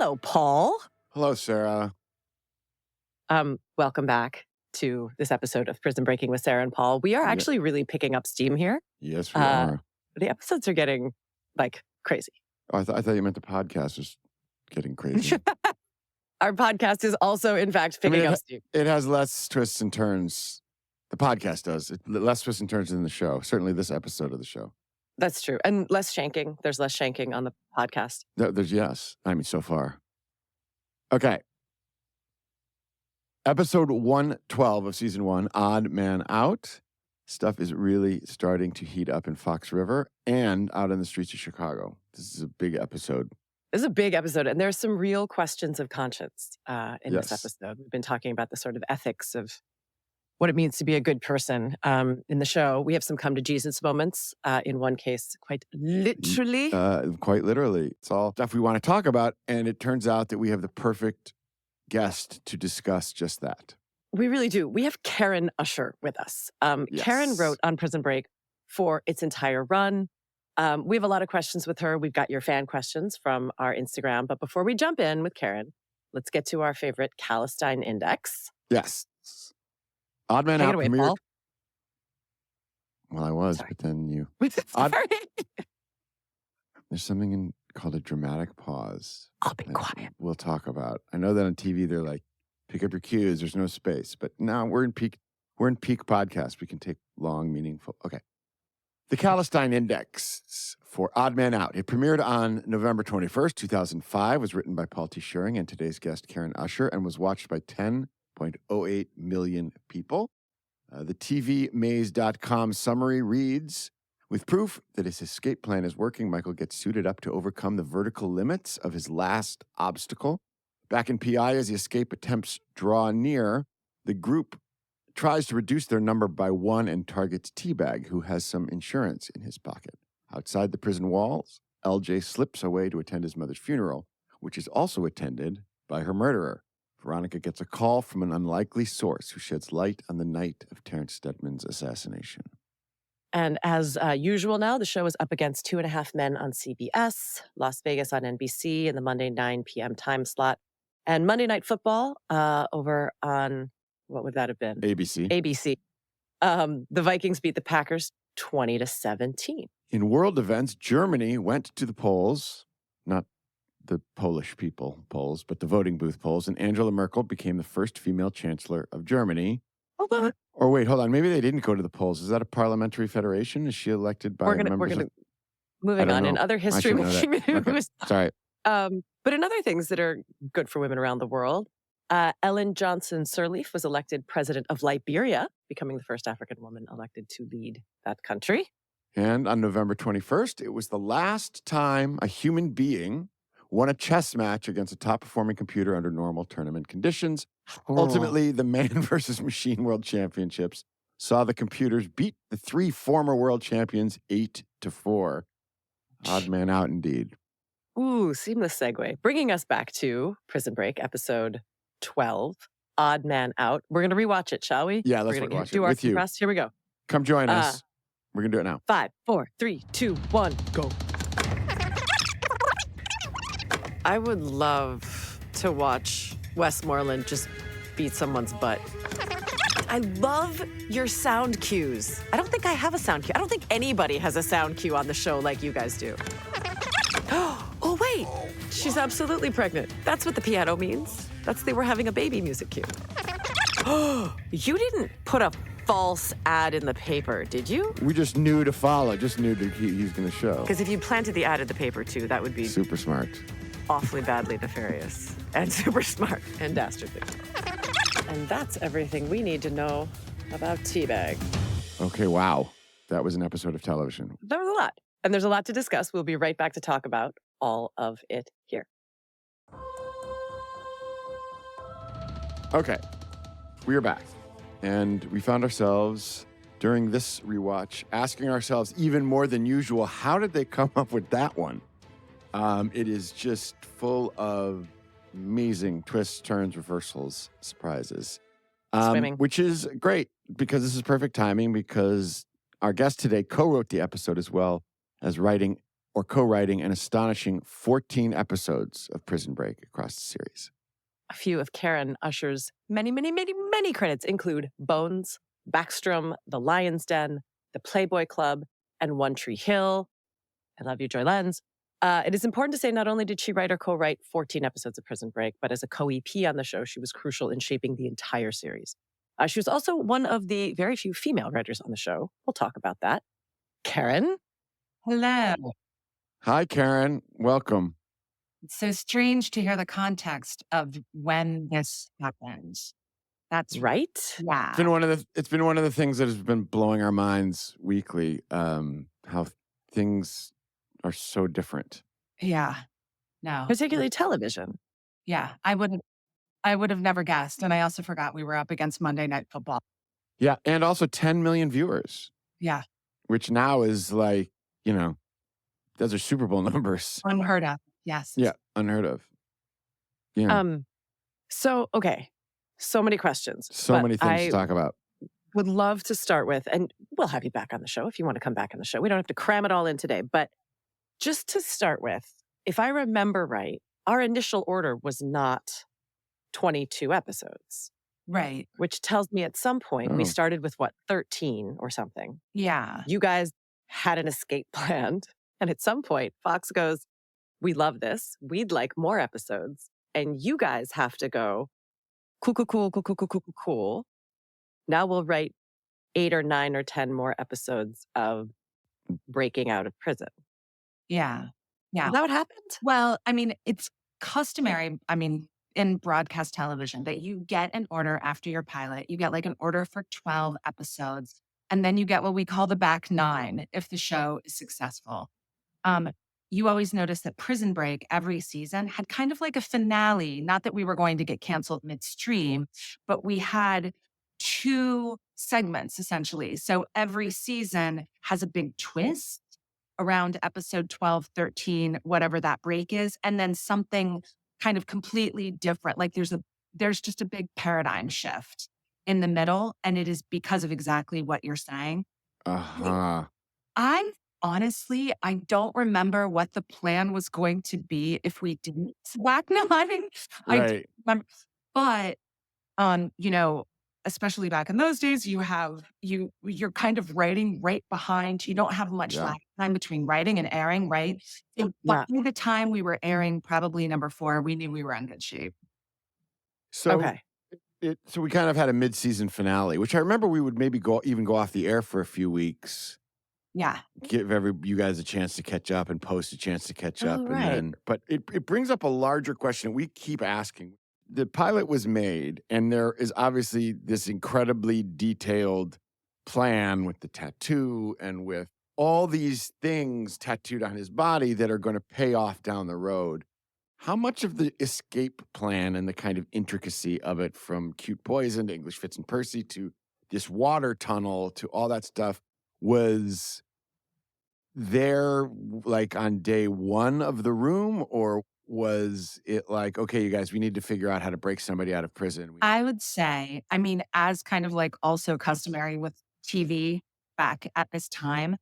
Hello, Paul. Hello, Sarah. Welcome back to this episode of Prison Breaking with Sarah and Paul. We are actually really picking up steam here. Yes, we are. The episodes are getting, crazy. Oh, I thought you meant the podcast was getting crazy. Our podcast is also, in fact, picking up steam. It has less twists and turns. The podcast does. Less twists and turns than the show. Certainly this episode of the show. That's true. And less shanking. There's less shanking on the podcast. Yes. I mean, so far. Okay. Episode 112 of season 1, Odd Man Out. Stuff is really starting to heat up in Fox River and out in the streets of Chicago. This is a big episode. This is a big episode, and there's some real questions of conscience in this episode. We've been talking about the sort of ethics of what it means to be a good person in the show. We have some come to Jesus moments. In one case, quite literally. Quite literally. It's all stuff we want to talk about, and it turns out that we have the perfect guest to discuss just that. We really do. We have Karyn Usher with us. Karyn wrote on Prison Break for its entire run. We have a lot of questions with her. We've got your fan questions from our Instagram. But before we jump in with Karyn, let's get to our favorite Adelstein index. Yes. Odd Man Out premiered. Paul. Well, I was, but then you... Sorry. There's something called a dramatic pause. I'll be quiet. We'll talk about. I know that on TV they're like, pick up your cues. There's no space. But now we're in peak podcast. We can take long, meaningful. Okay. The Adelstein Index for Odd Man Out. It premiered on November 21st, 2005, was written by Paul T. Scheuring and today's guest, Karyn Usher, and was watched by 10.08 million people. The TVMaze.com summary reads, with proof that his escape plan is working, Michael gets suited up to overcome the vertical limits of his last obstacle. Back in PI, as the escape attempts draw near, the group tries to reduce their number by 1 and targets Teabag, who has some insurance in his pocket. Outside the prison walls, LJ slips away to attend his mother's funeral, which is also attended by her murderer. Veronica gets a call from an unlikely source who sheds light on the night of Terrence Steadman's assassination. And as usual now, the show is up against 2.5 Men on CBS, Las Vegas on NBC in the Monday 9 p.m. time slot, and Monday Night Football over on, what would that have been? ABC. The Vikings beat the Packers 20-17. In world events, Germany went to the polls, not the Polish people polls, but the voting booth polls, and Angela Merkel became the first female chancellor of Germany. Hold on. Or wait, hold on. Maybe they didn't go to the polls. Is that a parliamentary federation? Is she elected by members? Moving on. In other history news. Sorry. But in other things that are good for women around the world, Ellen Johnson Sirleaf was elected president of Liberia, becoming the first African woman elected to lead that country. And on November 21st, it was the last time a human being won a chess match against a top-performing computer under normal tournament conditions. Ultimately, the Man versus Machine World Championships saw the computers beat the 3 former world champions 8-4. Odd Man Out indeed. Ooh, seamless segue. Bringing us back to Prison Break, episode 12, Odd Man Out. We're going to rewatch it, shall we? Yeah, let's rewatch it do our with you. compressed. Here we go. Come join us. We're going to do it now. 5, 4, 3, 2, 1, go. I would love to watch Westmoreland just beat someone's butt. I love your sound cues. I don't think I have a sound cue. I don't think anybody has a sound cue on the show like you guys do. Oh, wait. She's absolutely pregnant. That's what the piano means. They were having a baby music cue. You didn't put a false ad in the paper, did you? We just knew to follow. Just knew that he's going to show. Because if you planted the ad in the paper, too, that would be... super smart. Awfully badly nefarious. And super smart and dastardly. And that's everything we need to know about Teabag. Okay, wow. That was an episode of television. That was a lot. And there's a lot to discuss. We'll be right back to talk about all of it here. Okay, we are back. And we found ourselves, during this rewatch, asking ourselves even more than usual, how did they come up with that one? It is just full of amazing twists, turns, reversals, surprises. Which is great, because this is perfect timing, because our guest today co-wrote the episode as well as writing or co-writing an astonishing 14 episodes of Prison Break across the series. A few of Karyn Usher's many credits include Bones, Backstrom, The Lion's Den, The Playboy Club, and One Tree Hill. I love you, Joy Lenz. It is important to say not only did she write or co-write 14 episodes of Prison Break, but as a co-EP on the show, she was crucial in shaping the entire series. She was also one of the very few female writers on the show. We'll talk about that. Karyn? Hello. Hi, Karyn. Welcome. It's so strange to hear the context of when this happened. That's Right? yeah. It's been one of the things that has been blowing our minds weekly. How things are so different. Yeah. No. Particularly television. Yeah. I would have never guessed. And I also forgot we were up against Monday Night Football. Yeah, and also 10 million viewers, Yeah. which now is like, those are Super Bowl numbers. Unheard of. Yes. Yeah, unheard of. Yeah, Okay. So many questions. so many things to talk about. Would love to start with, and we'll have you back on the show if you want to come back on the show. We don't have to cram it all in today, but just to start with, if I remember right, our initial order was not 22 episodes, Right. which tells me at some point we Oh. started with 13 or something. Yeah. You guys had an escape planned. And at some point, Fox goes, we love this. We'd like more episodes. And you guys have to go, cool. Now we'll write 8 or 9 or 10 more episodes of breaking out of prison. Yeah. Yeah. Is that what happened? Well, I mean, it's customary, in broadcast television that you get an order after your pilot. You get like an order for 12 episodes. And then you get what we call the back 9 if the show is successful. You always notice that Prison Break every season had kind of like a finale. Not that we were going to get canceled midstream, but we had 2 segments essentially. So every season has a big twist around episode 12, 13, whatever that break is, and then something kind of completely different. Like there's just a big paradigm shift in the middle, and it is because of exactly what you're saying. Uh-huh. I don't remember what the plan was going to be if we didn't whack nine. I don't Right. remember. But especially back in those days, you're kind of writing right behind. You don't have much Yeah. lag time between writing and airing, right? So by the time we were airing probably number 4, we knew we were in good shape. So, Okay. so we kind of had a mid-season finale, which I remember we would maybe go off the air for a few weeks. Yeah. Give you guys a chance to catch up and post a chance to catch up. Oh, And right. then, but it brings up a larger question we keep asking. The pilot was made, and there is obviously this incredibly detailed plan with the tattoo and with all these things tattooed on his body that are going to pay off down the road. How much of the escape plan and the kind of intricacy of it, from Cute Poison to English Fitz and Percy to this water tunnel to all that stuff, was there like on day 1 of the room, or was it like, okay, you guys, we need to figure out how to break somebody out of prison? I would say, as kind of like also customary with TV back at this time,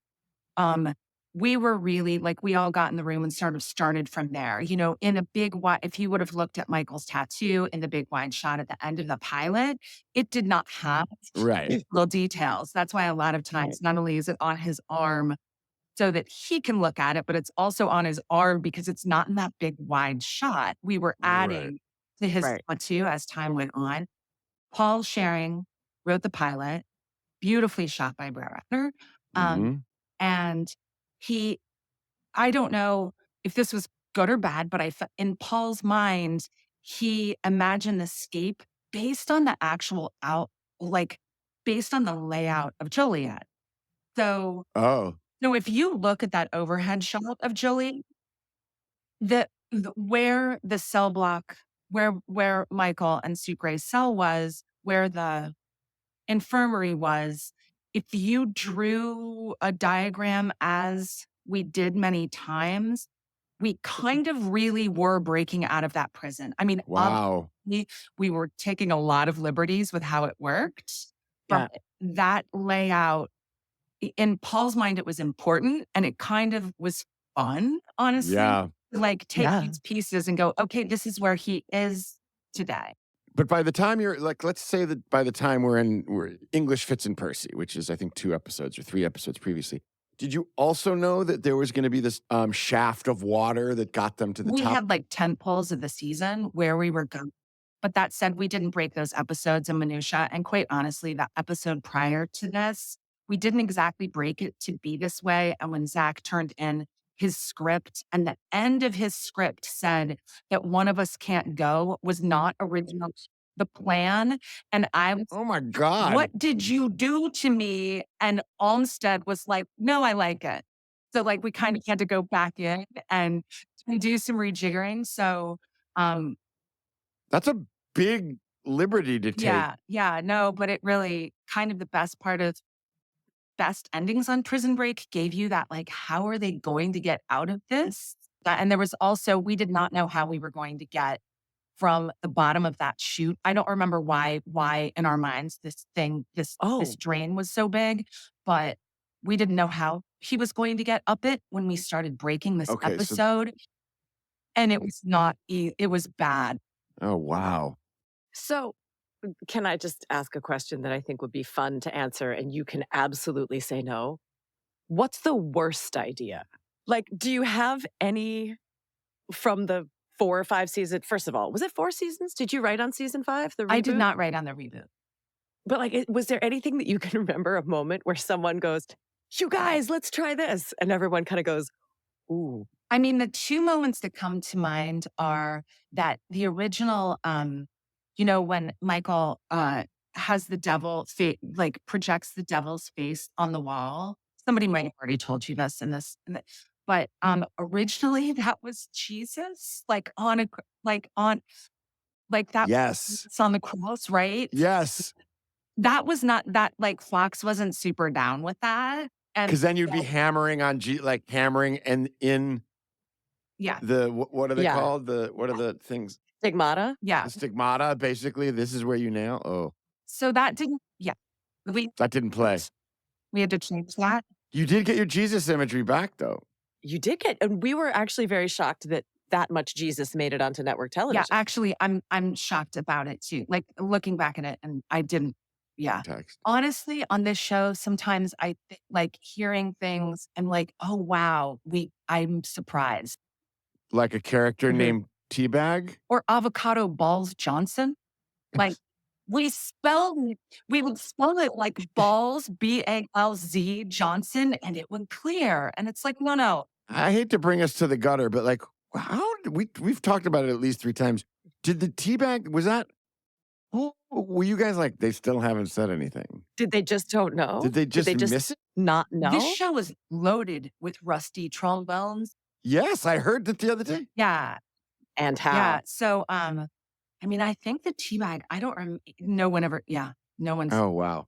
we were really like, we all got in the room and sort of started from there. In a big wide, if you would have looked at Michael's tattoo in the big wide shot at the end of the pilot, it did not have Right. little details. That's why a lot of times, not only is it on his arm so that he can look at it, but it's also on his arm because it's not in that big wide shot. We were adding to his tattoo as time went on. Paul Schering wrote the pilot, beautifully shot by Brett Ratner. Mhm. And I don't know if this was good or bad, but in Paul's mind, he imagined the escape based on the actual based on the layout of Joliet. So Oh, if you look at that overhead shot of Joliet, where the cell block, where Michael and Sucre's cell was, where the infirmary was, if you drew a diagram as we did many times, we kind of really were breaking out of that prison. wow. We were taking a lot of liberties with how it worked, Yeah. but that layout, in Paul's mind, it was important, and it kind of was fun, honestly. Yeah. Like take Yeah. these pieces and go, okay, this is where he is today. But by the time you're like, let's say that by the time we're English Fitz and Percy, which is I think 2 episodes or 3 episodes previously, did you also know that there was going to be this shaft of water that got them to the We top? had like 10 polls of the season where we were going. But that said, we didn't break those episodes in minutia. And quite honestly, that episode prior to this, we didn't exactly break it to be this way. And when Zach turned in his script and the end of his script said that one of us can't go was not original the plan. And I was, Oh my God. what did you do to me? And Olmsted was like, no, I like it. So like we kind of had to go back in and do some rejiggering. So That's a big liberty to take. yeah, no, but it really kind of the best part of best endings on Prison Break gave you that like, how are they going to get out of this? And there was also, we did not know how we were going to get from the bottom of that chute. I don't remember why in our minds this Oh, drain was so big, but we didn't know how he was going to get up it when we started breaking this Okay, so episode. And it was not, it was bad. oh wow. so can I just ask a question that I think would be fun to answer? And you can absolutely say no. What's the worst idea? Like, do you have any from the 4 or 5 seasons? First of all, was it 4 seasons? Did you write on season 5, the reboot? I did not write on the reboot. But like, was there anything that you can remember a moment where someone goes, you guys, let's try this? And everyone kind of goes, ooh. I mean, the 2 moments that come to mind are that the original, when Michael has the devil like projects the devil's face on the wall. Somebody might have already told you this but originally that was Jesus, like on a like on like that Yes. it's on the cross, right? Yes. That was not that like Fox wasn't super down with that. And Because then you'd be hammering on like hammering and in yeah, the what are they Yeah. called? What are the things? Stigmata? yeah. The stigmata, basically. This is where you nail. Oh, So that didn't, that didn't play. we had to change that. You did get your Jesus imagery back, though. You did get, and we were actually very shocked that that much Jesus made it onto network television. Yeah, actually, I'm shocked about it too. Like looking back at it, and I didn't. Yeah, Text. honestly, on this show, sometimes like hearing things and like, oh wow, I'm surprised. Like a character Mhm. named Teabag. Or avocado balls Johnson, like we would spell it like balls BALZ Johnson, and it would clear, and it's like no. I hate to bring us to the gutter, but like, how did we've talked about it at least 3 times. Did the Teabag, was that, were you guys like, they still haven't said anything? Did they just don't know? Did they just miss it? not know? This show is loaded with rusty trombones. Yes, I heard that the other day. Yeah, And how? yeah. So, I mean, I think the teabag. I don't know whenever. Yeah, no one's. Oh, wow.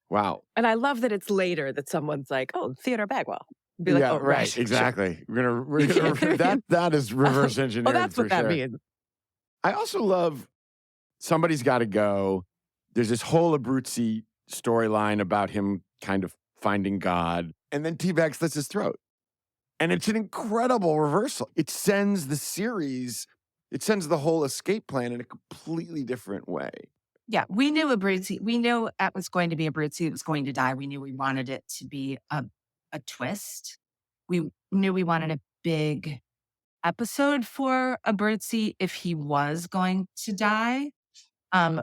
Wow. And I love that it's later that someone's like, oh, Theodore Bagwell. Be like, yeah, oh, right. sure. Exactly. We're gonna that is reverse engineering. Oh, that's what for that sure. means. I also love Somebody's Got to Go. There's this whole Abruzzi storyline about him kind of finding God, and then Teabag slits his throat. And it's an incredible reversal. It sends the series, it sends the whole escape plan in a completely different way. Yeah, we knew Abruzzi. We knew that was going to be Abruzzi that was going to die. We knew we wanted it to be a twist. We knew we wanted a big episode for Abruzzi if he was going to die.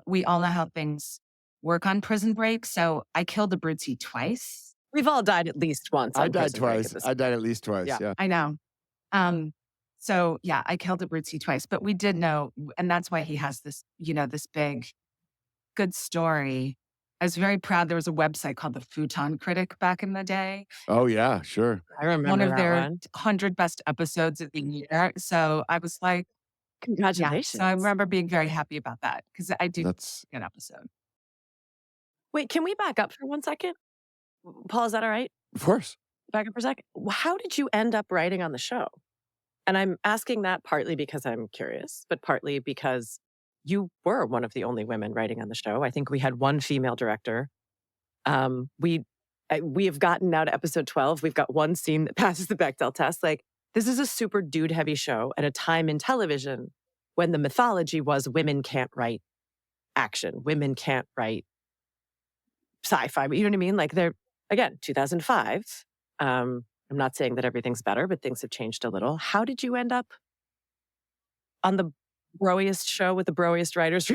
We all know how things work on Prison Break, so I killed Abruzzi twice. We've all died at least once. I on died Prison Break at twice. this I died at least twice. Yeah. Yeah. I know. So yeah, I killed Abruzzi twice, but we did know, and that's why he has this, this big, good story. I was very proud. There was a website called the Futon Critic back in the day. Oh, yeah, sure. I remember One of that their one. 100 best episodes of the year. So I was like, yeah. Congratulations. So I remember being very happy about that because I do That's an episode. Wait, can we back up for 1 second? Paul, is that all right? of course. Back up for a second. How did you end up writing on the show? And I'm asking that partly because I'm curious, but partly because you were one of the only women writing on the show. I think we had one female director. We we have gotten now to episode 12. We've got one scene that passes the Bechdel test. Like, this is a super dude heavy show at a time in television when the mythology was women can't write action, women can't write sci-fi. But you know what I mean? Like, they're, again, 2005. I'm not saying that everything's better, but things have changed a little. How did you end up on the broiest show with the broiest writers?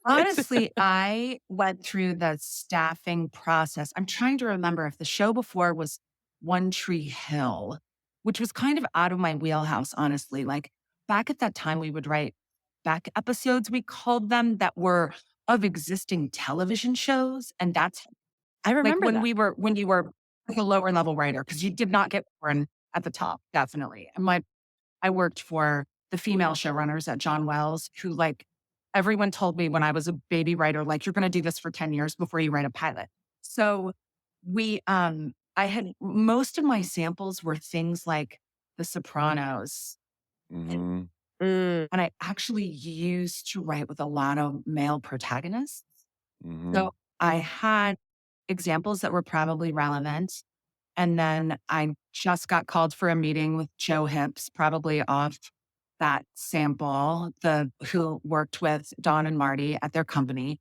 Honestly, I went through the staffing process. I'm trying to remember if the show before was One Tree Hill, which was kind of out of my wheelhouse, honestly. Like back at that time, we would write back episodes, we called them, that were of existing television shows. And that's I like remember when that. when you were like a lower level writer, because you did not get born at the top, definitely. And I worked for the female showrunners at John Wells, who like everyone told me when I was a baby writer, like, you're going to do this for 10 years before you write a pilot. So I had most of my samples were things like The Sopranos. Mhm. Mm, And I actually used to write with a lot of male protagonists. Mhm. So I had examples that were probably relevant. And then I just got called for a meeting with Joe Hips, probably off that sample, who worked with Don and Marty at their company.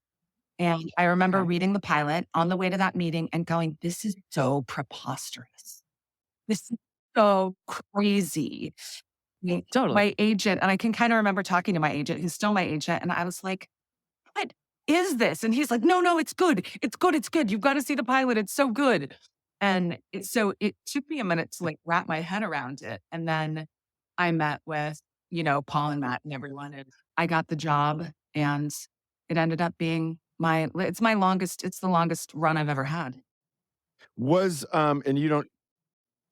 And I remember okay. reading the pilot on the way to that meeting and going, this is so preposterous. This is so crazy. Totally. My agent, and I can kind of remember talking to my agent, who's still my agent, and I was like, what is this? And he's like, no, it's good. It's good. It's good. You've got to see the pilot. It's so good. And so it took me a minute to like wrap my head around it. And then I met with, Paul and Matt and everyone, and I got the job, and it ended up being it's the longest run I've ever had. Was and you don't.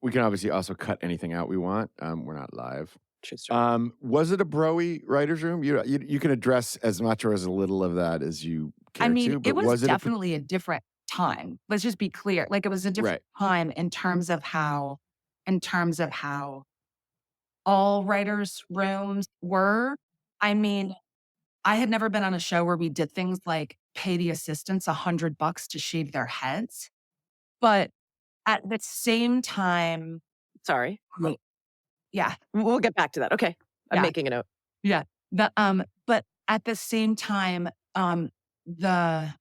We can obviously also cut anything out we want. We're not live. True story. Was it a broy writers' room? You can address as much or as little of that as you I care mean, to, it but was was it definitely a different time. Let's just be clear. Like it was a different right? time in terms of how all writers' rooms were. I mean, I had never been on a show where we did things like pay the assistants $100 to shave their heads. But at the same time, Sorry. like, yeah, We'll get back to that. Okay. I'm yeah, making a note. yeah. But at the same time, the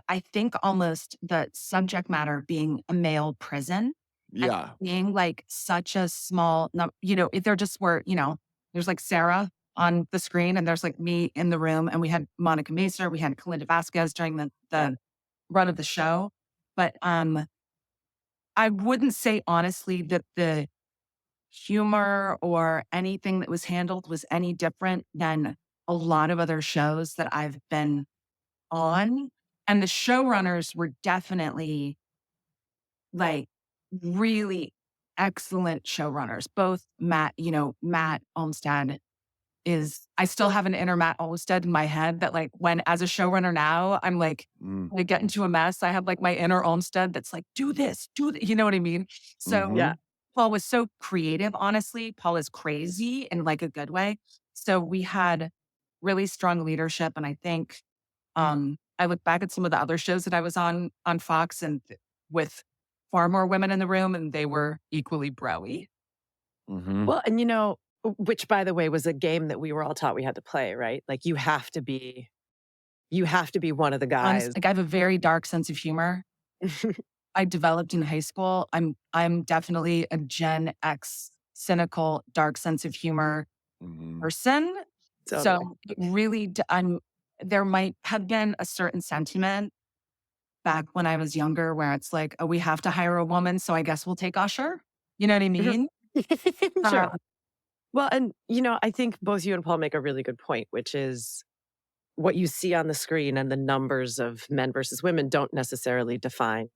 I think almost the subject matter being a male prison and Yeah. being like such a small number, if there just were, there's like Sarah on the screen and there's like me in the room, and we had Monica Macer, we had Kalinda Vasquez during the run of the show. But I wouldn't say honestly that the humor or anything that was handled was any different than a lot of other shows that I've been on. And the showrunners were definitely like really excellent showrunners. Both Matt Olmstead I still have an inner Matt Olmstead in my head that like when as a showrunner now, I'm like, Mm. I get into a mess. I have like my inner Olmstead that's like, do this, you know what I mean? So Mhm. Paul was so creative, honestly. Paul is crazy in like a good way. So we had really strong leadership. And I think I look back at some of the other shows that I was on Fox and with far more women in the room, and they were equally broy. Mhm. Well, and which by the way was a game that we were all taught we had to play, right? Like you have to be one of the guys. Like I have a very dark sense of humor. I developed in high school. I'm definitely a Gen X cynical, dark sense of humor Mhm. person. Totally. So it really, there might have been a certain sentiment back when I was younger where it's like, oh, we have to hire a woman, so I guess we'll take Usher. You know what I mean? Sure. Uh, Well, and I think both you and Paul make a really good point, which is what you see on the screen and the numbers of men versus women don't necessarily define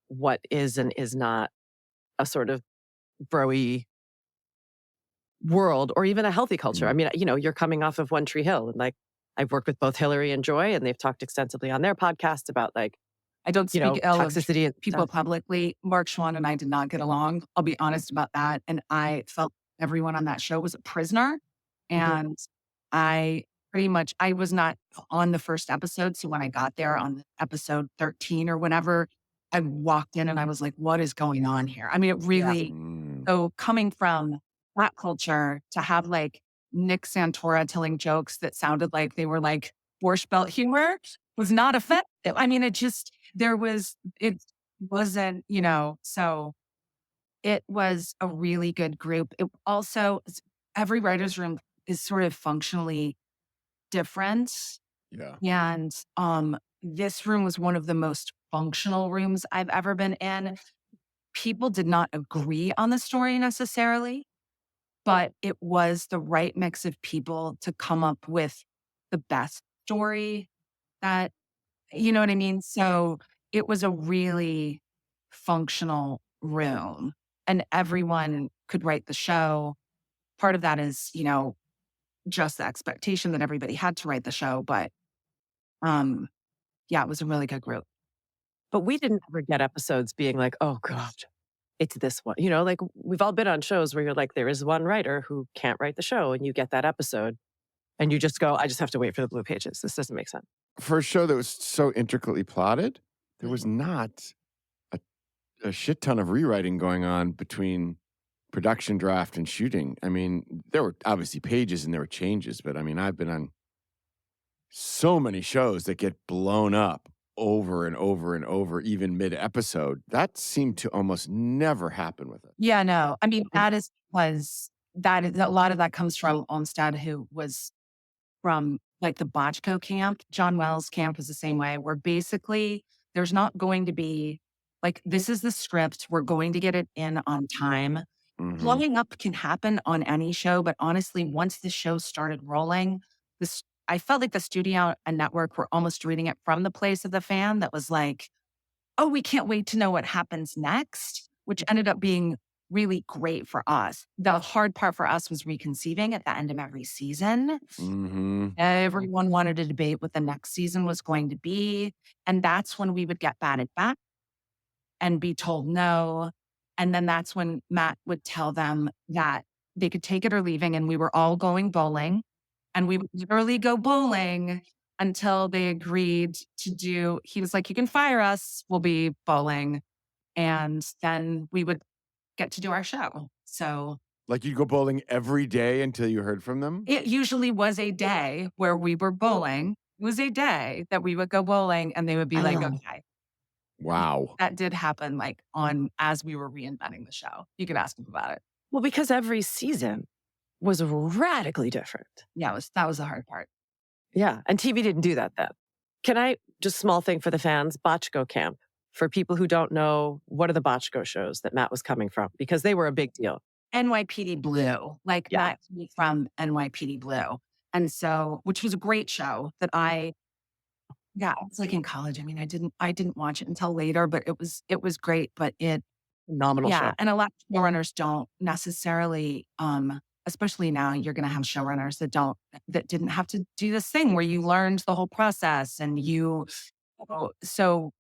what is and is not a sort of broy world or even a healthy culture. I Mm. mean, you're coming off of One Tree Hill, and like I've worked with both Hillary and Joy, and they've talked extensively on their podcast about like, I don't speak ill of toxicity and people stuff. publicly. Mark Schwann and I did not get along. I'll be honest about that. And I felt everyone on that show was a prisoner. Mhm. And I pretty much, I was not on the first episode. So when I got there on episode 13 or whenever, I walked in and I was like, what is going on here? I mean, it really, Mm. so coming from that culture to have like Nick Santora telling jokes that sounded like they were like Borscht Belt humor was not effective. I mean, it wasn't, so it was a really good group. It also, every writer's room is sort of functionally different. Yeah. And this room was one of the most functional rooms I've ever been in. People did not agree on the story necessarily, but it was the right mix of people to come up with the best story that, you know what I mean? So it was a really functional room and everyone could write the show. Part of that is, just the expectation that everybody had to write the show. But yeah, it was a really good group. But we didn't ever get episodes being like, oh God, it's this one. Like we've all been on shows where you're like, there is one writer who can't write the show, and you get that episode and you just go, I just have to wait for the blue pages. This doesn't make sense. For a show that was so intricately plotted, there was not a shit ton of rewriting going on between production draft and shooting. I mean, there were obviously pages and there were changes, but I mean, I've been on so many shows that get blown up over and over and over, even mid-episode. That seemed to almost never happen with it. Yeah, no. I mean, a lot of that comes from Olmsted, who was from like the Botchko camp. John Wells' camp was the same way, where basically there's not going to be like, this is the script. We're going to get it in on time. Mhm. Blowing up can happen on any show, but honestly, once the show started rolling, I felt like the studio and network were almost reading it from the place of the fan that was like, oh, we can't wait to know what happens next, which ended up being really great for us. The hard part for us was reconceiving at the end of every season. Mhm. Everyone wanted to debate what the next season was going to be. And that's when we would get batted back and be told no. And then that's when Matt would tell them that they could take it or leaving. And we were all going bowling. And we would literally go bowling until they agreed he was like, you can fire us, we'll be bowling. And then we would get to do our show. So Like you'd go bowling every day until you heard from them? it usually was a day where we were bowling. It was a day that we would go bowling and they would be like, Oh. okay. Wow. That did happen as we were reinventing the show. You could ask them about it. Well, because every season was radically different. Yeah, that was the hard part. Yeah. And TV didn't do that then. Can I, just small thing for the fans, Botchko Camp. For people who don't know, what are the Botchko shows that Matt was coming from? Because they were a big deal. NYPD Blue, Matt from NYPD Blue. And so, which was a great show that I was like in college. I mean, I didn't watch it until later, but it was great, but Phenomenal show. and a lot of showrunners don't necessarily, especially now you're going to have showrunners that didn't have to do this thing where you learned the whole process and so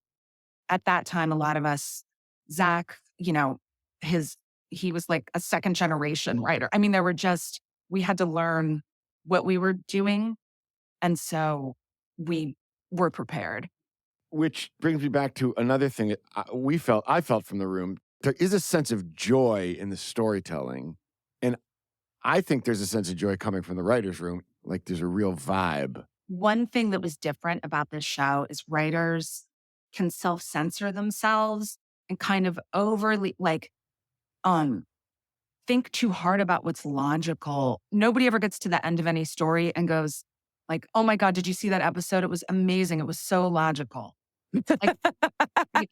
at that time, a lot of us, Zach, he was like a second generation writer. I mean, we had to learn what we were doing. And so we were prepared. Which brings me back to another thing that I felt from the room. There is a sense of joy in the storytelling. And I think there's a sense of joy coming from the writer's room. Like there's a real vibe. One thing that was different about this show is writers can self-censor themselves and kind of overly think too hard about what's logical. Nobody ever gets to the end of any story and goes like, oh my God, did you see that episode? It was amazing. It was so logical.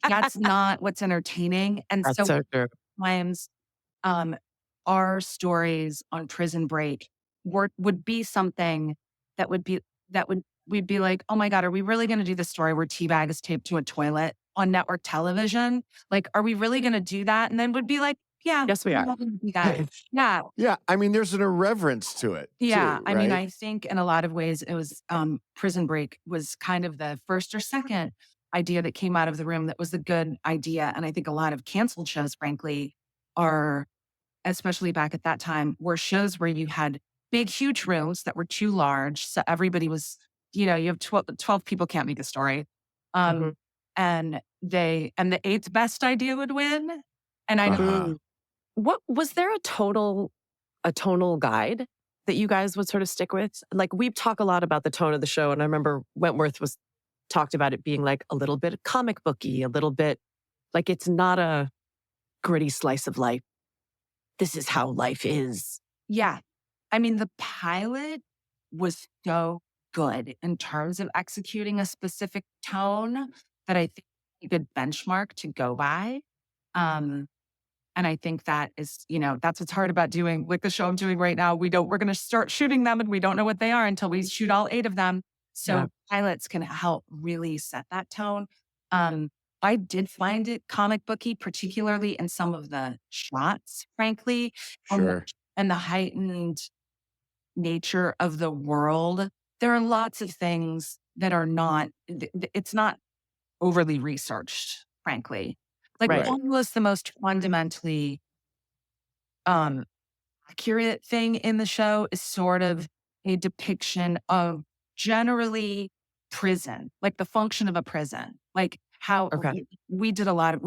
That's not what's entertaining. And That's so true. Sometimes our stories on Prison Break would be something we'd be like, oh my God, are we really going to do the story where Teabag is taped to a toilet on network television? Like, are we really going to do that? And then would be like, yeah. Yes, we are. Yeah. Yeah. I mean, there's an irreverence to it. Yeah. Too, I mean, right? I think in a lot of ways it was Prison Break was kind of the first or second idea that came out of the room that was the good idea. And I think a lot of canceled shows, frankly, are, especially back at that time, were shows where you had big, huge rooms that were too large. So everybody was, you have 12 people can't make a story. Mhm. And the eighth best idea would win. And I know, Uh-huh. What was there a tonal guide that you guys would sort of stick with? Like we talk a lot about the tone of the show, and I remember Wentworth was talked about it being like a little bit comic booky, a little bit like it's not a gritty slice of life. This is how life is. yeah. I mean, the pilot was so good in terms of executing a specific tone that I think a good benchmark to go by. Um, And I think that is, that's what's hard about doing like the show I'm doing right now. We're going to start shooting them and we don't know what they are until we shoot all 8 of them. So Yeah. pilots can help really set that tone. I did find it comic booky, particularly in some of the shots, frankly, and Sure. the heightened nature of the world. There are lots of things that are not, it's not overly researched, frankly. Like Right. almost the most fundamentally um accurate thing in the show is sort of a depiction of generally prison, like the function of a prison, like how Okay. we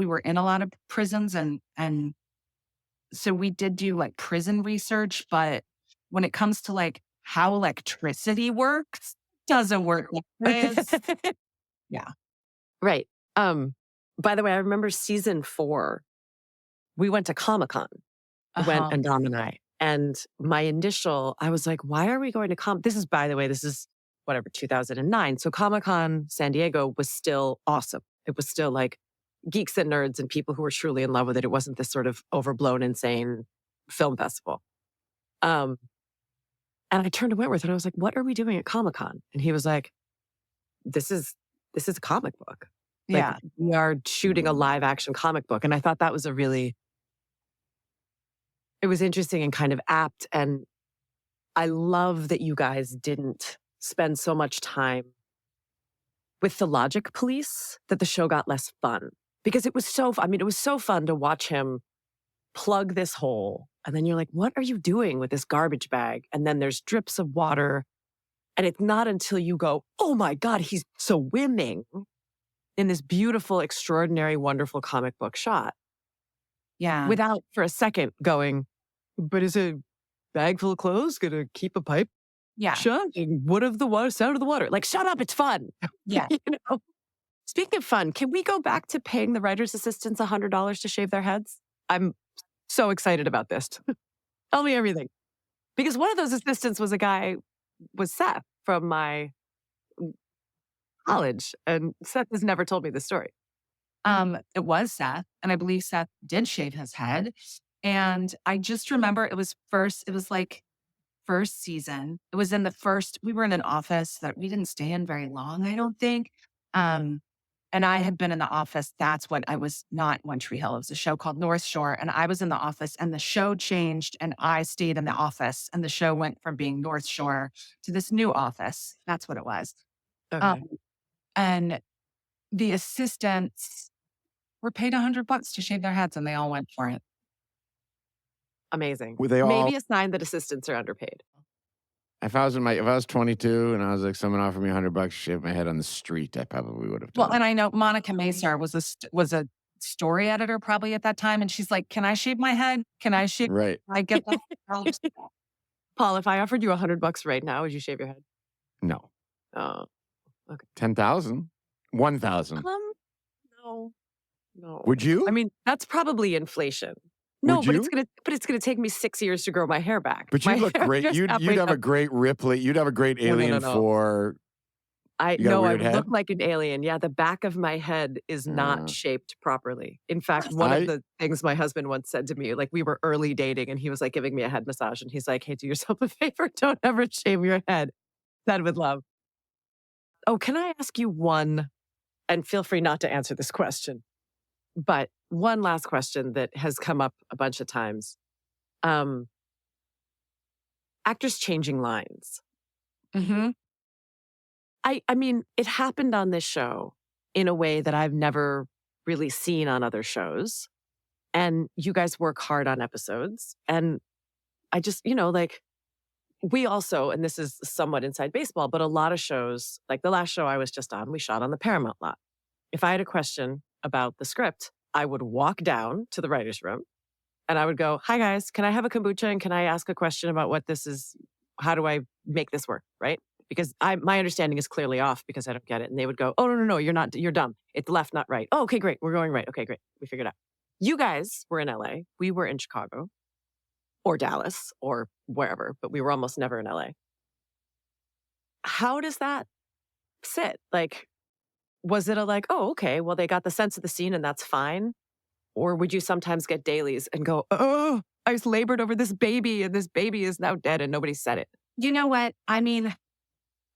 were in a lot of prisons and so we did do like prison research, but when it comes to like how electricity works, doesn't work like this. Yeah. Right. By the way, I remember season 4, we went to Comic-Con, went Uh-huh. and Dom and I. And I was like, why are we going to this is whatever, 2009. So Comic-Con San Diego was still awesome. It was still like geeks and nerds and people who were truly in love with it. It wasn't this sort of overblown, insane film festival. And I turned to Wentworth and I was like, what are we doing at Comic-Con? And he was like, this is a comic book. Like, Yeah. we are shooting a live action comic book. And I thought that was it was interesting and kind of apt. And I love that you guys didn't spend so much time with the logic police, that the show got less fun. Because it was it was so fun to watch him plug this hole. And then you're like, what are you doing with this garbage bag? And then there's drips of water. And it's not until you go, oh my God, he's swimming in this beautiful, extraordinary, wonderful comic book shot Yeah. without for a second going, but is a bag full of clothes going to keep a pipe Yeah. shut? And what of the water, sound of the water? Like, shut up, it's fun. Yeah. You know? Speaking of fun, can we go back to paying the writer's assistants $100 to shave their heads? I'm so excited about this. Tell me everything. Because one of those assistants was Seth from my college. And Seth has never told me this story. It was Seth, and I believe Seth did shave his head. And I just remember it was like first season. It was in we were in an office that we didn't stay in very long, I don't think. And I had been in the office. That's what I was not One Tree Hill. It was a show called North Shore. And I was in the office and the show changed and I stayed in the office and the show went from being North Shore to this new office. That's what it was. Okay. And the assistants were paid $100 to shave their heads and they all went for it. Amazing. Were they all- Maybe a sign that assistants are underpaid. If I was 22 and I was like, someone offered me $100 to shave my head on the street, I probably would have done Well, and I know Monica Macer was a story editor probably at that time. And she's like, can I shave my head? Can I shave? Right. I get that. Paul, if I offered you $100 right now, would you shave your head? No. Oh, 10,000? 1,000. no. Would you? I mean, that's probably inflation. No, Would but you? it's gonna take me 6 years to grow my hair back. But My you'd look hair great. just You'd halfway have a up. great Ripley. You'd have a great No, no, alien no. for. I You got a know I weird would head? look like an alien. Yeah, the back of my head is not shaped properly. In fact, one I- of the things my husband once said to me, like we were early dating and he was like giving me a head massage and he's like, hey, do yourself a favor. Don't ever shave your head. Said with love. Oh, can I ask you one, and feel free not to answer this question, but one last question that has come up a bunch of times. Actors changing lines. Mm-hmm. I mean, it happened on this show in a way that I've never really seen on other shows. And you guys work hard on episodes. And I just, like, we also, and this is somewhat inside baseball, but a lot of shows, like the last show I was just on, we shot on the Paramount lot. If I had a question about the script, I would walk down to the writer's room and I would go, "Hi guys, can I have a kombucha and can I ask a question about what this is? How do I make this work?" Right? Because my understanding is clearly off because I don't get it. And they would go, "Oh, no, you're dumb. It's left, not right." "Oh, okay, great. We're going right. Okay, great. We figured it out." You guys were in LA. We were in Chicago or Dallas or wherever, but we were almost never in LA. How does that sit? Like, was it oh, okay, well, they got the sense of the scene and that's fine? Or would you sometimes get dailies and go, "Oh, I was labored over this baby and this baby is now dead and nobody said it." You know what? I mean,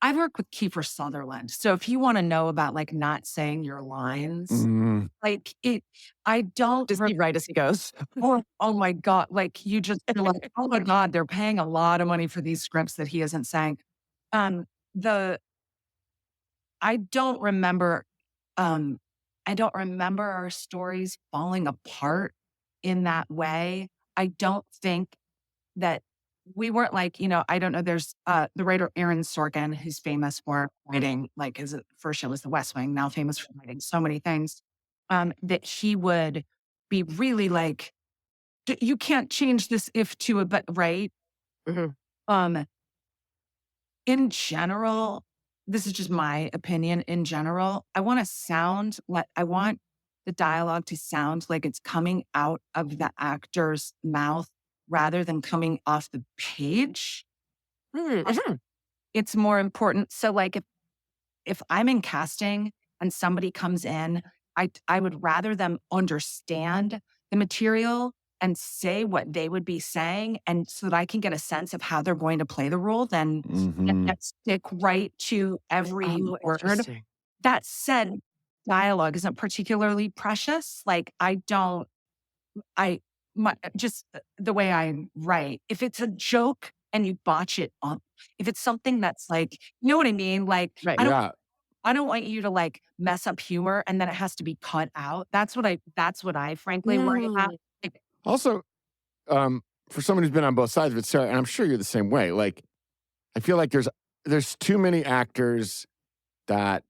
I've worked with Kiefer Sutherland. So if you want to know about like not saying your lines, like it, I don't. Does he write as he goes? Oh my God. Like you just, you're like, oh my God, they're paying a lot of money for these scripts that he isn't saying. Um, the, I don't remember, I don't remember our stories falling apart in that way. I don't think that we weren't like, I don't know. There's the writer Aaron Sorkin, who's famous for writing, like his first show was The West Wing, now famous for writing so many things, that he would be really like, you can't change this if to a but, right? Mhm. Um, in general, this is just my opinion. In general, I want the dialogue to sound like it's coming out of the actor's mouth rather than coming off the page. Mhm. It's more important. So like if I'm in casting and somebody comes in, I would rather them understand the material and say what they would be saying, and so that I can get a sense of how they're going to play the role than stick right to every Oh, word. interesting. That said, dialogue isn't particularly precious. Like just the way I write. If it's a joke and you botch it up, if it's something that's like, you know what I mean? Like, Right. Yeah. I don't want you to like mess up humor and then it has to be cut out. That's what I frankly worry about. Like, Also, for someone who's been on both sides of it, Sarah, and I'm sure you're the same way. Like, I feel like there's too many actors that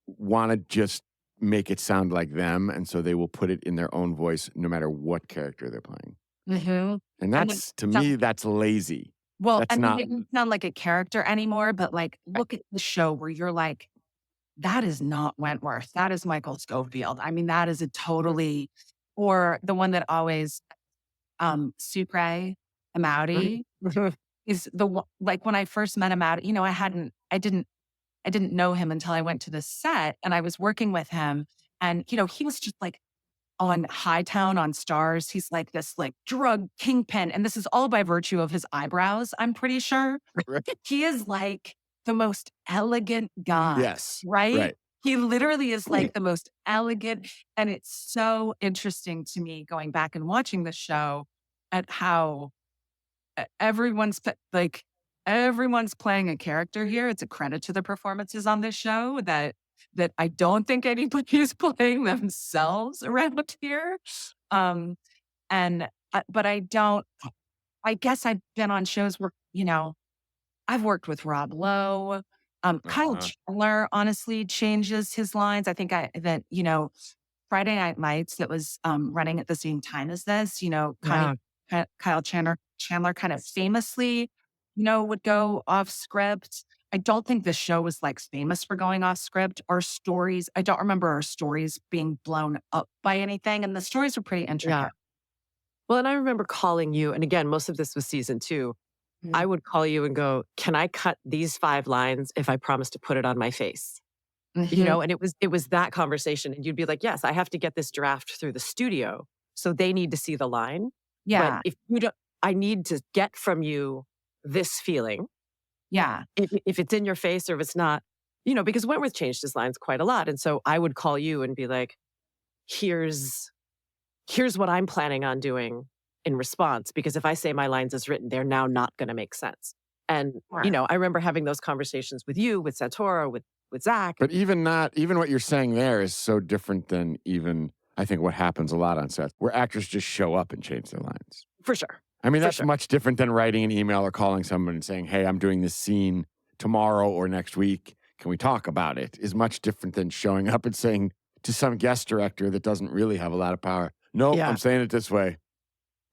want to just make it sound like them, and so they will put it in their own voice, no matter what character they're playing. And and that's then to me, that's lazy. well, That's and not. it doesn't sound like a character anymore, but like, look at the show where you're like, that is not Wentworth. That is Michael Scofield. I mean, that is a totally, or the one that always, Sucre Amouti is the one, like when I first met him out, I didn't know him until I went to the set and I was working with him and, he was just like on Hightown on Stars. He's like this like drug kingpin. And this is all by virtue of his eyebrows, I'm pretty sure. Right. He is like the most elegant guy. Yes. Right? Right. He literally is like the most elegant. And it's so interesting to me going back and watching the show at how everyone's playing a character here. It's a credit to the performances on this show that I don't think anybody is playing themselves around here. But I guess I've been on shows where, I've worked with Rob Lowe. Kyle Chandler honestly changes his lines. I think Friday Night Lights that was running at the same time as this, Kyle Chandler kind of famously, would go off script. I don't think the show was like famous for going off script. Our stories, I don't remember our stories being blown up by anything. And the stories were pretty intricate. Yeah. Well, and I remember calling you, and again, most of this was season 2. I would call you and go, "Can I cut these 5 lines if I promise to put it on my face?" And it was that conversation. And you'd be like, "Yes, I have to get this draft through the studio. So they need to see the line. Yeah. But if you don't, I need to get from you this feeling. Yeah. If it's in your face or if it's not, because Wentworth changed his lines quite a lot. And so I would call you and be like, here's what I'm planning on doing in response. Because if I say my lines as written, they're now not going to make sense. And, I remember having those conversations with you, with Santoro, with Zach. But even what you're saying there is so different than even, I think, what happens a lot on sets, where actors just show up and change their lines. For sure. I mean, For that's sure. much different than writing an email or calling someone and saying, hey, I'm doing this scene tomorrow or next week. Can we talk about it? Is much different than showing up and saying to some guest director that doesn't really have a lot of power, nope, Yeah. I'm saying it this way.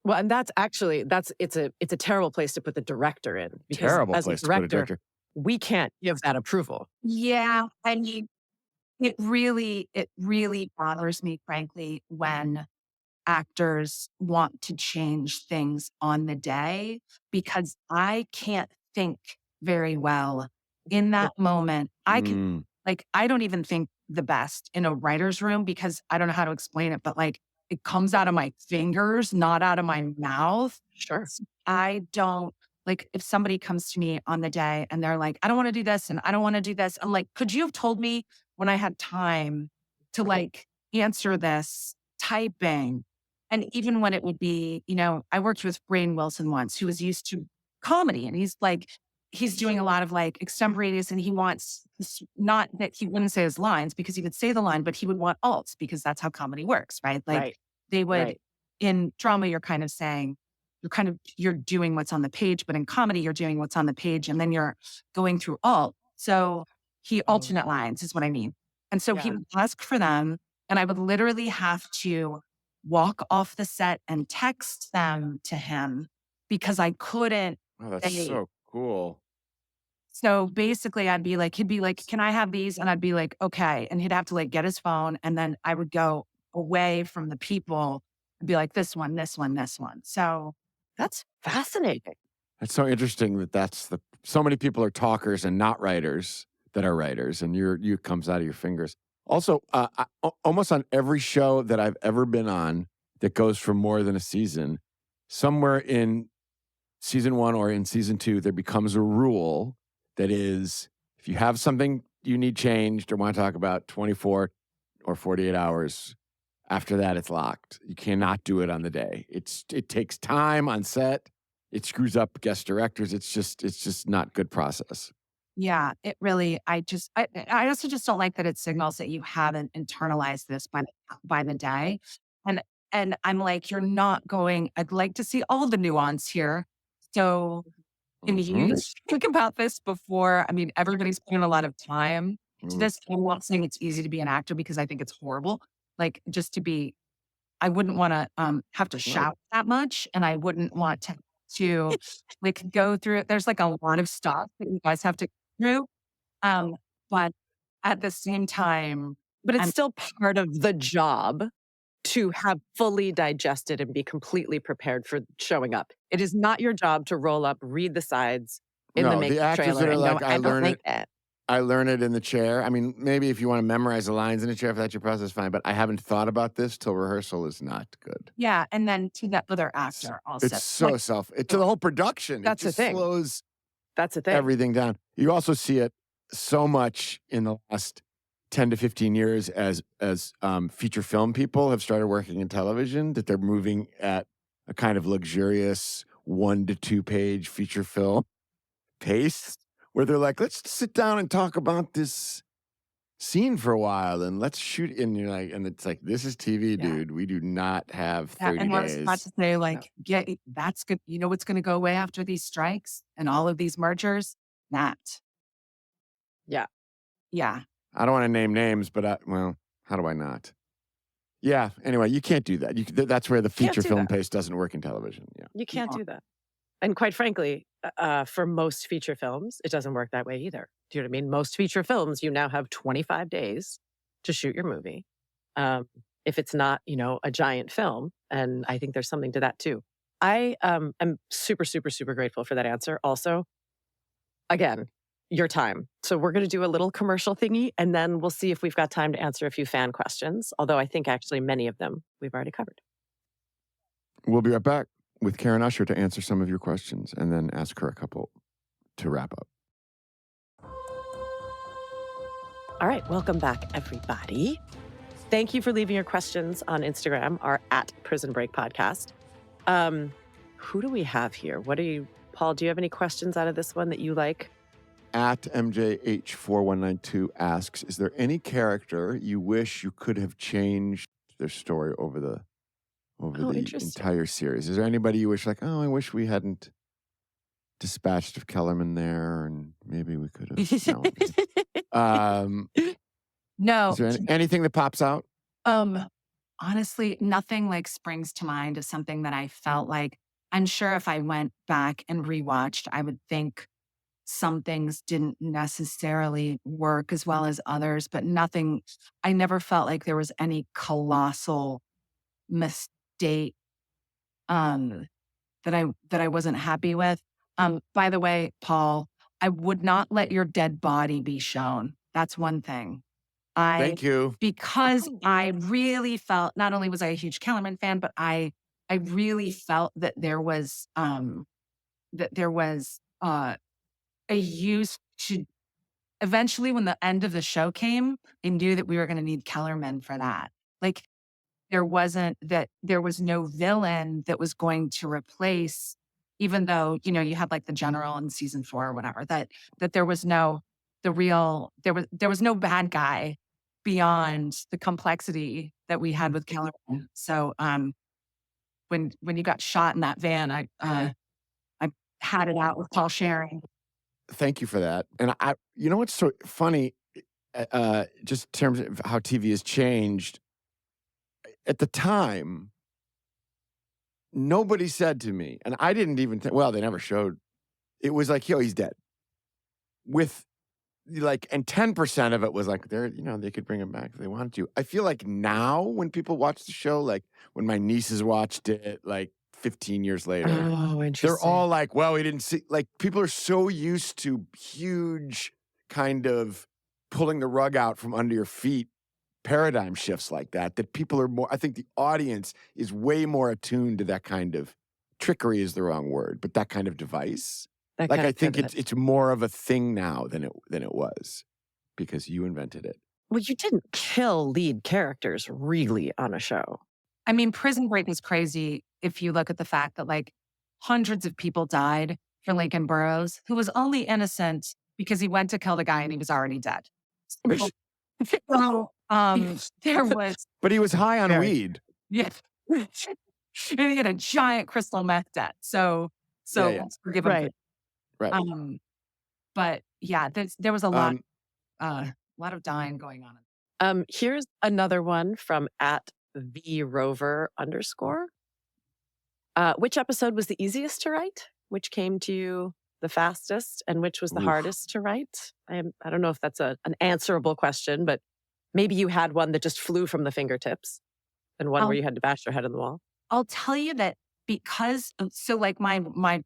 Well, and that's actually it's a terrible place to put the director in, because Terrible as a place to put a director, director. we can't give that approval. Yeah. And it really bothers me, frankly, when actors want to change things on the day, because I can't think very well in that moment. Mm. I don't even think the best in a writer's room, because I don't know how to explain it, but like it comes out of my fingers, not out of my mouth. Sure. I don't like if somebody comes to me on the day and they're like, I don't want to do this and I don't want to do this. I'm like, could you have told me when I had time to like answer this typing? And even when it would be, I worked with Brain Wilson once, who was used to comedy, and he's doing a lot of like extemporaneous, and he wants not that he wouldn't say his lines because he would say the line, but he would want alts because that's how comedy works, right? Like Right. they would Right. in drama, you're kind of saying, you're doing what's on the page, but in comedy, you're doing what's on the page and then you're going through alt. So he alternate lines is what I mean. And so he Yeah. would ask for them, and I would literally have to walk off the set and text them to him because I couldn't. Oh, that's so cool. So basically he'd be like, can I have these? And I'd be like, okay. And he'd have to like get his phone. And then I would go away from the people and be like, this one, this one, this one. So That's fascinating. It's so interesting that so many people are talkers and not writers that are writers, and you comes out of your fingers. Also, almost on every show that I've ever been on that goes for more than a season, somewhere in season 1 or in season 2, there becomes a rule that is, if you have something you need changed or want to talk about, 24 or 48 hours. After that, it's locked. You cannot do it on the day. It takes time on set. It screws up guest directors. It's just not good process. yeah, it really, I also just don't like that it signals that you haven't internalized this by the day. And, and I'm like, you're not going, I'd like to see all the nuance here. So can you think about this before? I mean, everybody's putting a lot of time to this. I'm not saying it's easy to be an actor because I think it's horrible. Like I wouldn't want to have to shout that much, and I wouldn't want to like go through it. There's like a lot of stuff that you guys have to go through. But at the same time, But it's I'm- still part of the job to have fully digested and be completely prepared for showing up. It is not your job to roll up, read the sides in the No, make the actors trailer that are and like, go, I I don't learn like it. that. I learn it in the chair. I mean, maybe if you want to memorize the lines in the chair, if that's your process, fine. But I haven't thought about this till rehearsal is not good. yeah, and then to that other actor also. It's so Like, to the whole production. That's it the just thing. slows That's the thing. everything down. You also see it so much in the last 10 to 15 years as feature film people have started working in television, that they're moving at a kind of luxurious 1 to 2 page feature film pace, where they're like, let's sit down and talk about this scene for a while and let's shoot. And you're like, and it's like, this is TV, dude. We do not have 30 and I was about days. to say, like, yeah, that's good. You know what's going to go away after these strikes and all of these mergers? That. Yeah. Yeah. I don't want to name names, but how do I not? Yeah. Anyway, you can't do that. That's where the feature do film that. pace doesn't work in television. Yeah. You can't do that. And quite frankly, for most feature films, it doesn't work that way either. Do you know what I mean? Most feature films, you now have 25 days to shoot your movie. If it's not, a giant film. And I think there's something to that too. I am super, super, super grateful for that answer. Also, again, your time. So we're going to do a little commercial thingy, and then we'll see if we've got time to answer a few fan questions. Although I think actually many of them we've already covered. We'll be right back with Karyn Usher to answer some of your questions and then ask her a couple to wrap up. All right, welcome back, everybody. Thank you for leaving your questions on Instagram, our @Prison Break podcast. Who do we have here? Paul, do you have any questions out of this one that you like? @MJH4192 asks, is there any character you wish you could have changed their story over the over Oh, the interesting. entire series. Is there anybody you wish, like, oh, I wish we hadn't dispatched of Kellerman there, and maybe we could have? No. No, Is there anything that pops out? honestly, nothing like springs to mind as something that I felt like I'm sure if I went back and rewatched, I would think some things didn't necessarily work as well as others, but nothing, I never felt like there was any colossal mistake um that I wasn't happy with. By the way, Paul, I would not let your dead body be shown. That's one thing. Thank you. Because I really felt not only was I a huge Kellerman fan, but I really felt that there was a use to eventually when the end of the show came, I knew that we were going to need Kellerman for that. Like there was no villain that was going to replace, even though, you had like the general in season 4 or whatever, that there was no, there was no bad guy beyond the complexity that we had with Kellerman. So, when you got shot in that van, I had it out with Paul sharing. Thank you for that. And you know what's so funny, just in terms of how TV has changed. At the time, nobody said to me, and I didn't even think, well, they never showed. It was like, yo, he's dead. With like, and 10% of it was like, they could bring him back if they wanted to. I feel like now when people watch the show, like when my nieces watched it, like 15 years later, Oh, interesting. they're all like, well, we didn't see, like people are so used to huge kind of pulling the rug out from under your feet paradigm shifts like that people are more, I think the audience is way more attuned to that kind of trickery is the wrong word, but that kind of device. That Like kind I of think pivot. it's more of a thing now than it was because you invented it. Well, you didn't kill lead characters really on a show. I mean, Prison Break was crazy if you look at the fact that like hundreds of people died for Lincoln Burrows, who was only innocent because he went to kill the guy and he was already dead. So, there was, But he was high on weed. yeah, and he had a giant crystal meth debt. So Yeah. let's forgive him. Right. Right. But yeah, there was a lot of dying going on. Here's another one from @VRover_. Which episode was the easiest to write? Which came to you the fastest, and which was the hardest to write? I don't know if that's an answerable question, but maybe you had one that just flew from the fingertips, and one where you had to bash your head on the wall. I'll tell you that because so like my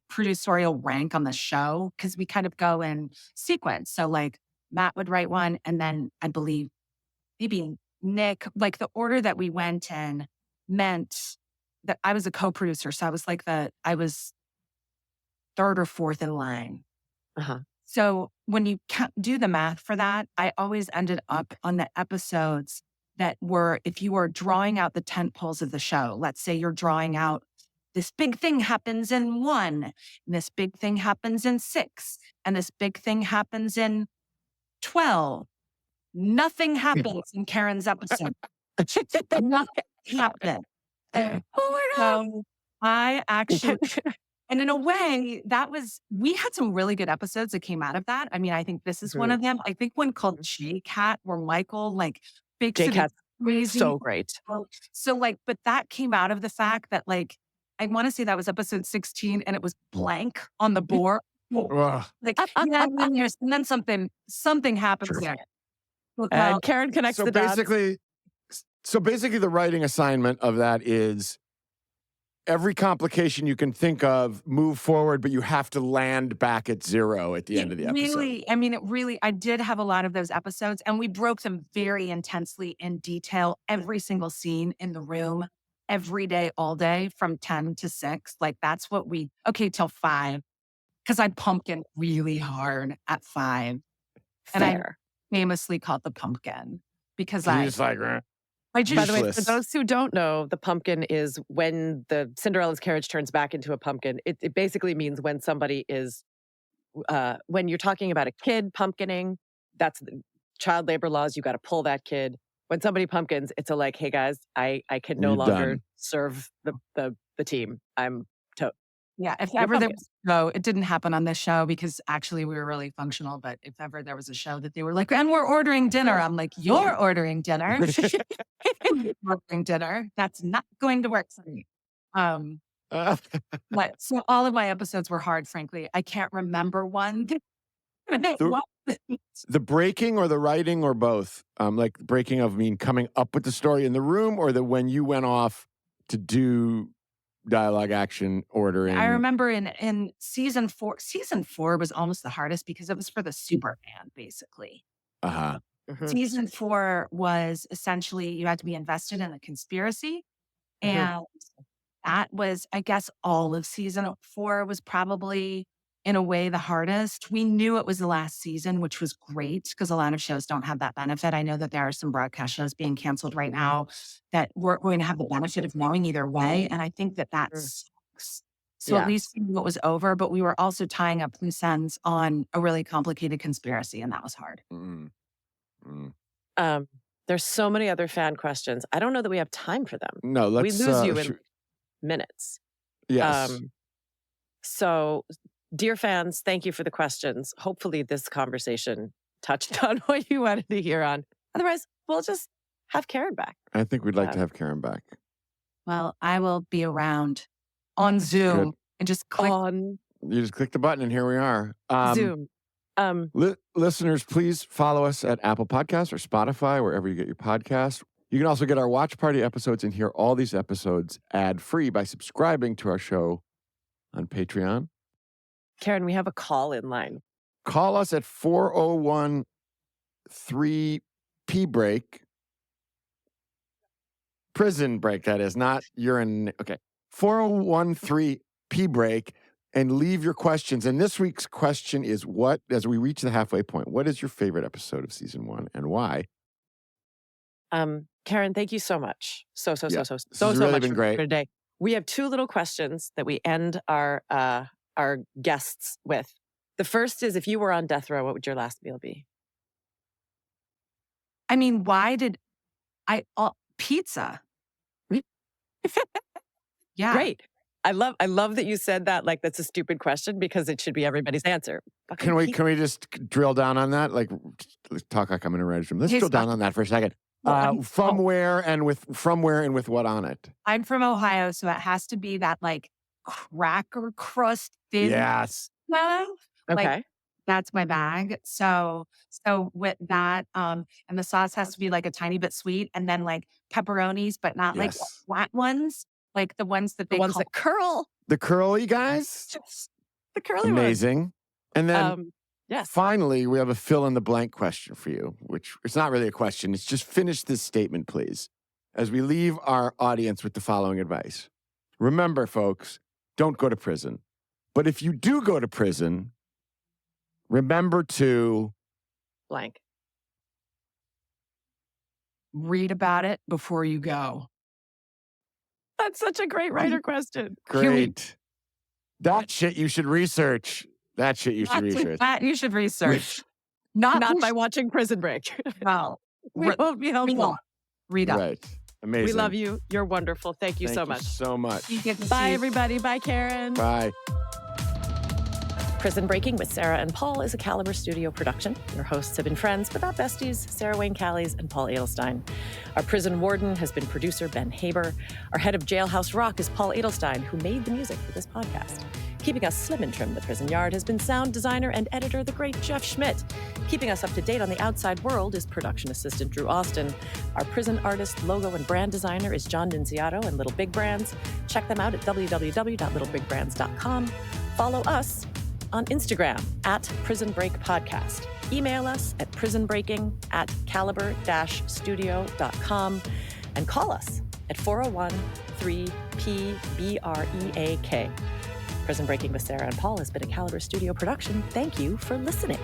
producerial rank on the show, because we kind of go in sequence. So like Matt would write one, and then I believe maybe Nick, like the order that we went in meant that I was a co-producer. So I was third or fourth in line. Uh-huh. So when you do the math for that, I always ended up on the episodes that were, if you were drawing out the tent poles of the show, let's say you're drawing out this big thing happens in 1, and this big thing happens in 6, and this big thing happens in 12. Nothing happens in Karyn's episode. Nothing happened. Oh my God. So I actually, and in a way, we had some really good episodes that came out of that. I mean, I think this is one of them. I think one called J-Cat, where Michael like bakes it J-Cat's crazy. so great. So like, but that came out of the fact that like, I want to say that was episode 16 and it was blank on the board. Like, yeah, and then something happens there. And Karyn connects the dots. So basically the writing assignment of that is every complication you can think of, move forward, but you have to land back at 0 at the end of the episode. Really, I mean, I did have a lot of those episodes, and we broke them very intensely in detail, every single scene in the room, every day, all day, from 10 to 6. Like that's what till 5. Because I pumpkin really hard at 5. Fair. And I famously called the pumpkin because You're just like, by the way, for those who don't know, the pumpkin is when the Cinderella's carriage turns back into a pumpkin. It basically means when somebody is, when you're talking about a kid pumpkining, that's the child labor laws. You got to pull that kid. When somebody pumpkins, it's a like, hey guys, I can no You're longer done. serve the team. I'm to Yeah, if You're ever there pumpkin. was a show, it didn't happen on this show because actually we were really functional, but if ever there was a show that they were like, "And we're ordering dinner," I'm like, "You're ordering dinner. You're ordering dinner. That's not going to work for me." Um, but so all of my episodes were hard, frankly. I can't remember one. What? The breaking or the writing or both? Like breaking of coming up with the story in the room, or when you went off to do dialogue, action, ordering. I remember in season 4 was almost the hardest because it was for the Superman, basically. Uh-huh. Mhm. Season 4 was essentially you had to be invested in the conspiracy. Mhm. And that was, I guess, all of season 4 was probably, in a way, the hardest. We knew it was the last season, which was great because a lot of shows don't have that benefit. I know that there are some broadcast shows being canceled right now that weren't going to have the benefit of knowing either way. And I think that Mm. sucks. So at Yeah. least we knew it was over, but we were also tying up loose ends on a really complicated conspiracy, and that was hard. Mm. Mm. There's so many other fan questions. I don't know that we have time for them. No, let's. We lose you in minutes. Yes. So, dear fans, thank you for the questions. Hopefully, this conversation touched on what you wanted to hear on. Otherwise, we'll just have Karyn back. I think we'd like to have Karyn back. Well, I will be around on Zoom Good. and just click On You just click the button and here we are. Zoom. Listeners, please follow us at Apple Podcasts or Spotify, wherever you get your podcasts. You can also get our Watch Party episodes and hear all these episodes ad-free by subscribing to our show on Patreon. Karyn, we have a call in line. Call us at 401-3-P-break. Prison break, that is, not urine. Okay. 401-3-P-break. And leave your questions. And this week's question is as we reach the halfway point, what is your favorite episode of season 1 and why? Karyn, thank you so much. So This has much really been for great. today. We have 2 little questions that we end our guests with. The first is, if you were on death row, what would your last meal be? I mean, why did pizza? Yeah. Great. I love that you said that like that's a stupid question because it should be everybody's answer. Can we just drill down on that? Like, let's talk like I'm in a writer's room. Let's drill down on that for a second. From where and with what on it? I'm from Ohio, so it has to be that like cracker crust thin. Yes. Like, Okay. that's my bag. So with that, and the sauce has to be like a tiny bit sweet, and then like pepperonis, but not like Yes. flat ones, like the ones that The they ones call that curl. The curly guys? The curly ones. Amazing. And then Yes. finally, we have a fill-in-the-blank question for you, which it's not really a question. It's just finish this statement, please, as we leave our audience with the following advice. Remember, folks, don't go to prison. But if you do go to prison, remember to... Blank. read about it before you go. That's such a great writer question. Great. That shit you should research. That you should research. Not by watching Prison Break. No. We won't be helpful. Read up. Right. Amazing. We love you. You're wonderful. Thank you so much. So much. You get to Bye, see- everybody. Bye, Karyn. Bye. Prison Breaking with Sarah and Paul is a Caliber Studio production. Your hosts have been friends, but not besties, Sarah Wayne Callies and Paul Adelstein. Our prison warden has been producer Ben Haber. Our head of Jailhouse Rock is Paul Adelstein, who made the music for this podcast. Keeping us slim and trim the prison yard has been sound designer and editor, the great Jeff Schmidt. Keeping us up to date on the outside world is production assistant Drew Austin. Our prison artist, logo, and brand designer is John Dinciato and Little Big Brands. Check them out at www.littlebigBrands.com. Follow us on Instagram at Prison Break Podcast. Email us at prisonbreaking@caliber-studio.com and call us at 401-3-PBREAK. Prison Breaking with Sarah and Paul has been a Caliber Studio production. Thank you for listening.